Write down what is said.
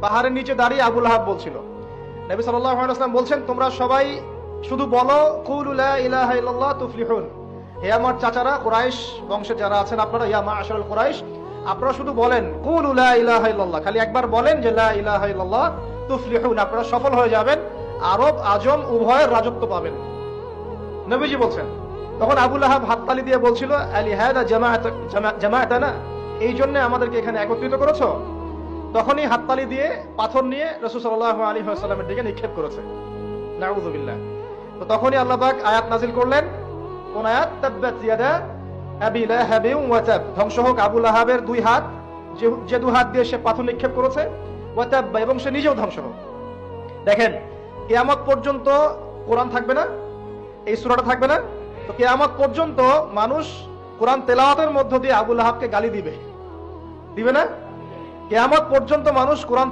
পাহাড়ের নিচে দাঁড়িয়ে আবু লাহাব বলছিল। নবী সাল্লাল্লাহু আলাইহি ওয়াসাল্লাম বলছেন, তোমরা সবাই শুধু বলো কুলু লা ইলাহা ইল্লাল্লাহ তুফলিহুন। হে আমার চাচারা, কুরাইশ বংশে যারা আছেন আপনারা, ইয়া মাআশারাল কুরাইশ, আপনারা শুধু বলেন কুলু লা ইলাহা ইল্লাল্লাহ, খালি একবার বলেন যে লা ইলাহা ইল্লাল্লাহ তুফলিহুন, আপনারা সফল হয়ে যাবেন, আরব আজম উভয়ের রাজত্ব পাবেন। নবীজি বলছেন। তখন আবু লাহাব হাততালি দিয়ে বলছিল, আলি হাদা জামাআতানা, এই জন্য আমাদেরকে এখানে একত্রিত করেছো। তখনই হাততালি দিয়ে পাথর নিয়ে রাসূল সাল্লাল্লাহু আলাইহি ওয়াসাল্লামের দিকে নিক্ষেপ করেছে। নাউযুবিল্লাহ। তো তখনই আল্লাহ পাক আয়াত নাযিল করলেন। কোন আয়াত? তাব্বাত ইয়াদা আবি লাহাবিন ওয়া তাব, ধ্বংস হোক আবু লাহাবের দুই হাত, যে দুই হাত দিয়ে সে পাথর নিক্ষেপ করেছে, ওয়া তাব, এবং সে নিজেও ধ্বংস হোক। দেখেন, কিয়ামত পর্যন্ত কোরআন থাকবে না, এই সূরাটা থাকবে না, তো কিয়ামত পর্যন্ত মানুষ কোরআন তেলাওয়াতের মধ্য দিয়ে আবু লাহাবকে গালি দিবে, দিবে না? কিয়ামত পর্যন্ত মানুষ কোরআন